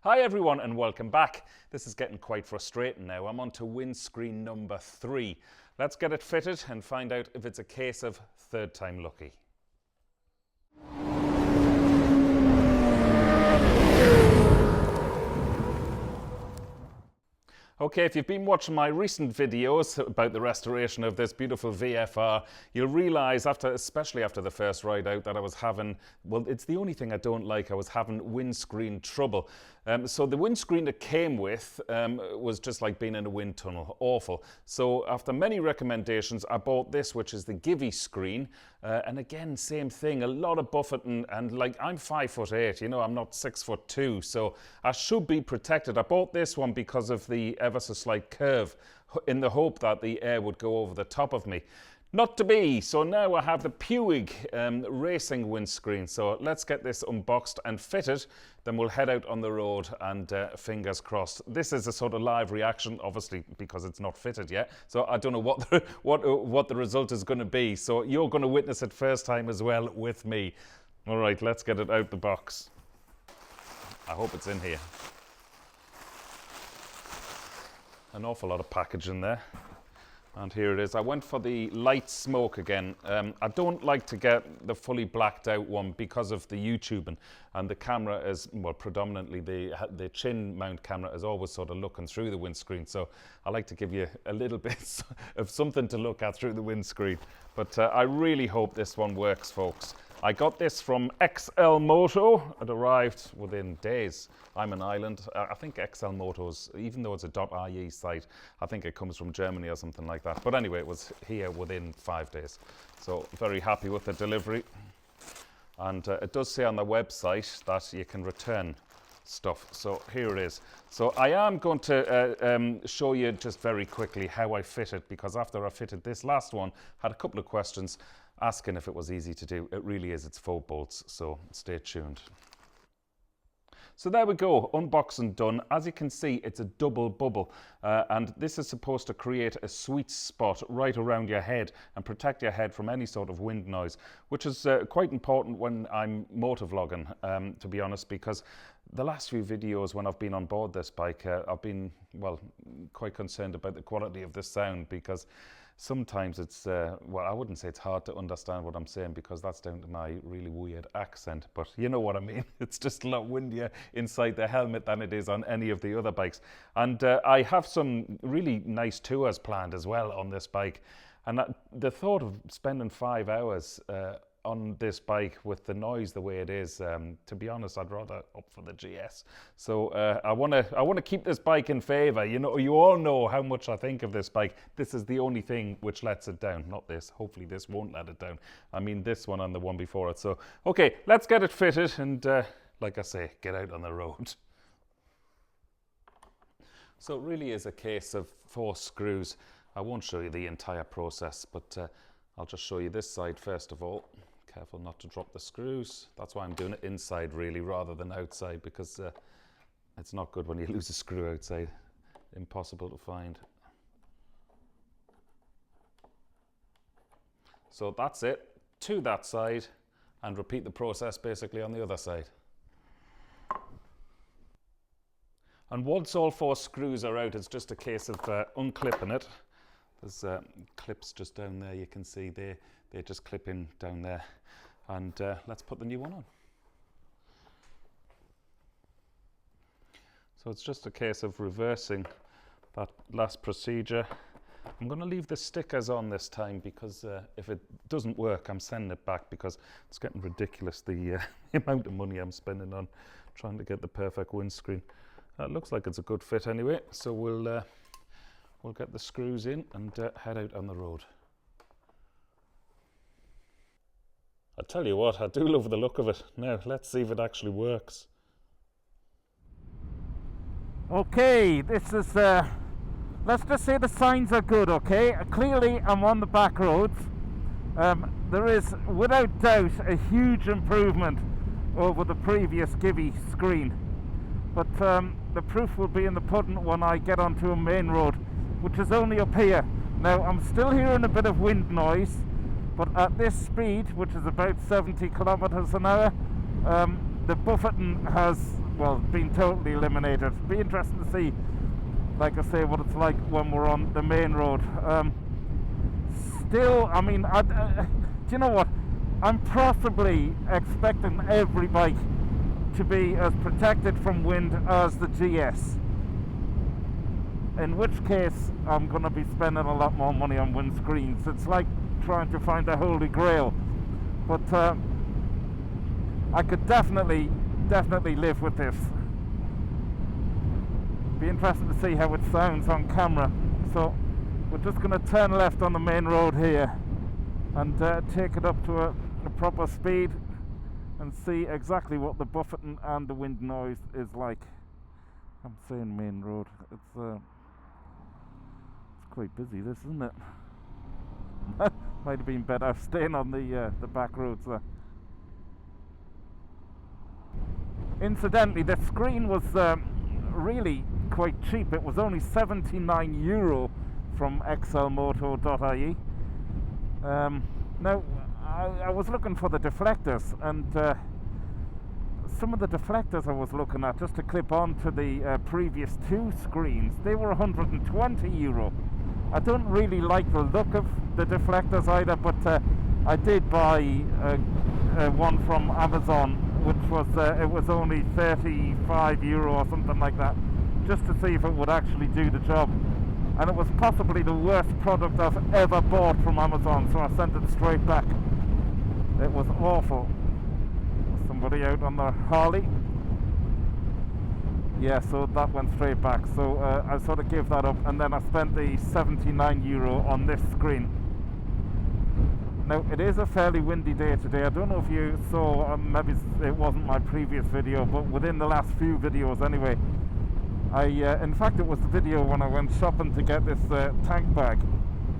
Hi everyone and welcome back. This is getting quite frustrating now. I'm on to windscreen number 3. Let's get it fitted and find out if it's a case of third time lucky. Okay, if you've been watching my recent videos about the restoration of this beautiful VFR, you'll realise, especially after the first ride out, that I was having, well, it's the only thing I don't like, I was having windscreen trouble. So the windscreen it came with was just like being in a wind tunnel, awful. So after many recommendations, I bought this, which is the Givey screen. And again, same thing, a lot of buffeting, and like I'm 5'8", you know, I'm not 6'2", so I should be protected. I bought this one because of the ever so slight curve, in the hope that the air would go over the top of me. Not to be, so now I have the PUIG Racing windscreen. So let's get this unboxed and fitted, then we'll head out on the road and fingers crossed. This is a sort of live reaction, obviously, because it's not fitted yet. So I don't know what the result is going to be. So you're going to witness it first time as well with me. All right, let's get it out the box. I hope it's in here. An awful lot of packaging there. And here it is. I went for the light smoke again. I don't like to get the fully blacked out one because of the YouTubing, and the camera is, well, predominantly the chin mount camera is always sort of looking through the windscreen. So I like to give you a little bit of something to look at through the windscreen. But I really hope this one works, folks. I got this from XL Moto. It arrived within days. I'm an island. I think XL Moto's, even though it's a .ie site, I think it comes from Germany or something like that. But anyway, it was here within 5 days. So very happy with the delivery. And it does say on the website that you can return stuff. So here it is. So I am going to show you just very quickly how I fit it, because after I fitted this last one, I had a couple of questions asking if it was easy to do. It really is. It's 4 bolts, so stay tuned. So there we go, unboxing done. As you can see, it's a double bubble, and this is supposed to create a sweet spot right around your head and protect your head from any sort of wind noise, which is quite important when I'm motovlogging, to be honest, because the last few videos when I've been on board this bike, I've been, well, quite concerned about the quality of the sound, because sometimes it's, well, I wouldn't say it's hard to understand what I'm saying, because that's down to my really weird accent, but you know what I mean. It's just a lot windier inside the helmet than it is on any of the other bikes. And I have some really nice tours planned as well on this bike. And the thought of spending 5 hours on this bike with the noise the way it is, to be honest, I'd rather opt for the GS. So I want to keep this bike in favour. You know, you all know how much I think of this bike. This is the only thing which lets it down, not this. Hopefully this won't let it down. I mean this one and the one before it. So okay, let's get it fitted and like I say, get out on the road. So it really is a case of 4 screws. I won't show you the entire process, but I'll just show you this side first of all. Careful not to drop the screws. That's why I'm doing it inside really rather than outside, because it's not good when you lose a screw outside. Impossible to find. So that's it, to that side, and repeat the process basically on the other side. And once all 4 screws are out, it's just a case of unclipping it. There's clips just down there, you can see they just clip in down there. And let's put the new one on. So it's just a case of reversing that last procedure. I'm going to leave the stickers on this time, because if it doesn't work, I'm sending it back, because it's getting ridiculous, the amount of money I'm spending on trying to get the perfect windscreen. It looks like it's a good fit anyway, so we'll get the screws in and head out on the road. I tell you what, I do love the look of it. Now, let's see if it actually works. Okay, this is, let's just say the signs are good, okay? Clearly, I'm on the back roads. There is, without doubt, a huge improvement over the previous Givey screen. But the proof will be in the pudding when I get onto a main road, which is only up here. Now, I'm still hearing a bit of wind noise, but at this speed, which is about 70 kilometers an hour, the buffeting has well, been totally eliminated. Be interesting to see, like I say, what it's like when we're on the main road. Still, I mean, do you know what? I'm possibly expecting every bike to be as protected from wind as the GS. In which case, I'm going to be spending a lot more money on windscreens. It's like trying to find the holy grail. But I could definitely live with this. Be interesting to see how it sounds on camera. So we're just going to turn left on the main road here and take it up to a proper speed and see exactly what the buffeting and the wind noise is like. I'm saying main road. It's quite busy, this, isn't it? Might have been better staying on the back roads there. Incidentally, the screen was really quite cheap. It was only €79 from xlmoto.ie. Now, I was looking for the deflectors, and some of the deflectors I was looking at just to clip onto the previous two screens, they were €120. I don't really like the look of the deflectors either, but I did buy one from Amazon, which was it was only €35 or something like that, just to see if it would actually do the job. And it was possibly the worst product I've ever bought from Amazon, so I sent it straight back. It was awful. Somebody out on their Harley. Yeah, so that went straight back. So I sort of gave that up, and then I spent the €79 on this screen. Now, it is a fairly windy day today. I don't know if you saw, maybe it wasn't my previous video, but within the last few videos anyway, in fact it was the video when I went shopping to get this tank bag.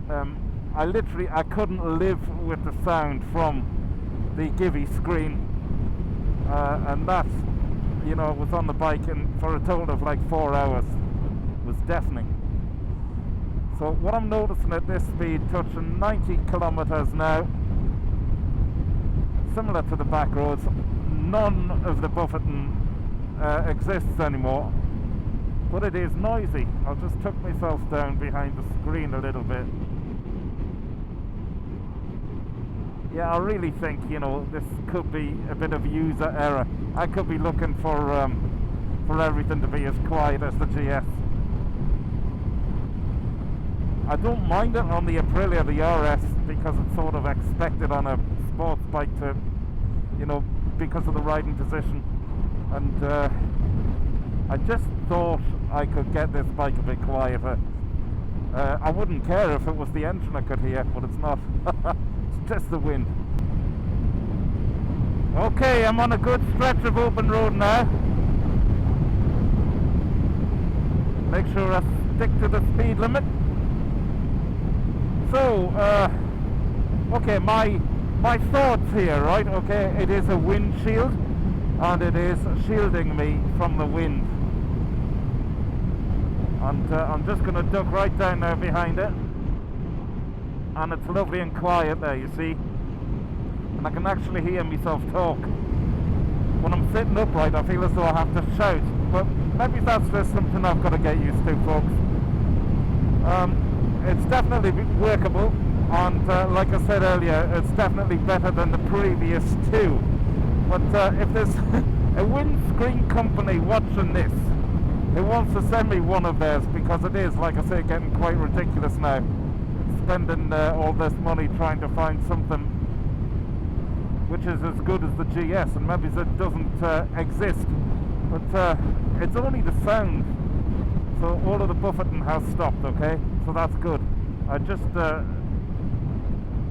I couldn't live with the sound from the Givey screen, and that, you know, was on the bike and for a total of like 4 hours. It was deafening. So what I'm noticing at this speed, touching 90 kilometers now, similar to the back roads, none of the buffeting exists anymore, but it is noisy. I'll just tuck myself down behind the screen a little bit. Yeah, I really think, you know, this could be a bit of user error. I could be looking for everything to be as quiet as the GS. I don't mind it on the Aprilia, the RS, because it's sort of expected on a sports bike to, you know, because of the riding position. And I just thought I could get this bike a bit quieter. I wouldn't care if it was the engine I could hear, but it's not. It's just the wind. Okay, I'm on a good stretch of open road now. Make sure I stick to the speed limit. So, okay, my thoughts here, right? Okay, it is a windshield, and it is shielding me from the wind. And I'm just going to duck right down now behind it. And it's lovely and quiet there, you see. And I can actually hear myself talk. When I'm sitting upright, I feel as though I have to shout. But maybe that's just something I've got to get used to, folks. It's definitely workable, and like I said earlier, it's definitely better than the previous two. But if there's a windscreen company watching this who wants to send me one of theirs, because it is, like I say, getting quite ridiculous now, spending all this money trying to find something which is as good as the GS, and maybe it doesn't exist, but it's only the sound. So all of the buffeting has stopped, okay? So that's good. I just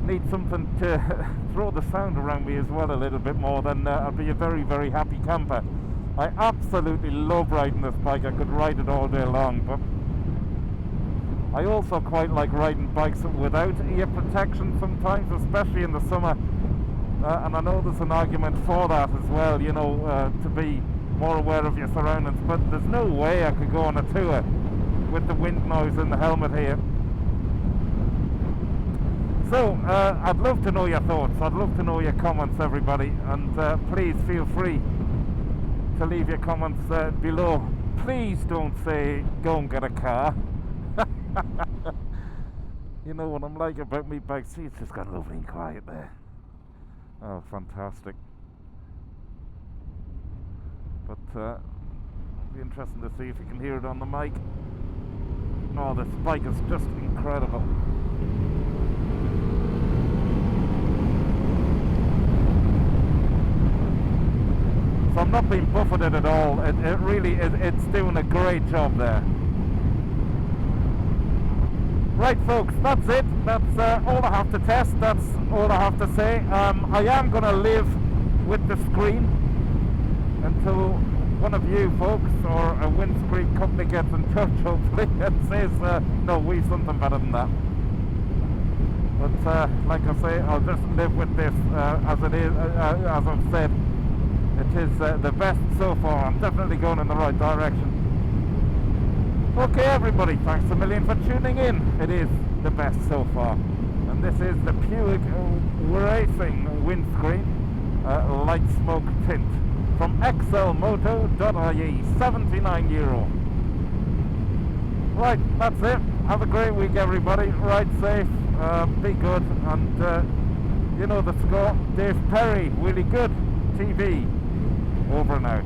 need something to throw the sound around me as well a little bit more, then I'll be a very, very happy camper. I absolutely love riding this bike. I could ride it all day long, but I also quite like riding bikes without ear protection sometimes, especially in the summer. And I know there's an argument for that as well, you know, to be more aware of your surroundings, but there's no way I could go on a tour with the wind noise in the helmet here. So I'd love to know your thoughts, I'd love to know your comments, everybody, and please feel free to leave your comments below. Please don't say go and get a car. You know what I'm like about me bike. See, it's just got lovely and quiet there. Oh, fantastic. But it'll be interesting to see if you can hear it on the mic. Oh, this bike is just incredible. So I'm not being buffeted at all. It really is, it's doing a great job there. Right folks, that's it. That's all I have to test. That's all I have to say. I am going to live with the screen until one of you folks or a windscreen company gets in touch hopefully and says no, we've something better than that. But like I say, I'll just live with this as it is, as I've said. It is the best so far. I'm definitely going in the right direction. Okay everybody, thanks a million for tuning in. It is the best so far. And this is the PUIG Racing windscreen light smoke tint from xlmoto.ie, €79. Right, that's it. Have a great week everybody. Ride safe, be good, and you know the score. Dave Perry, really good TV. Over and out.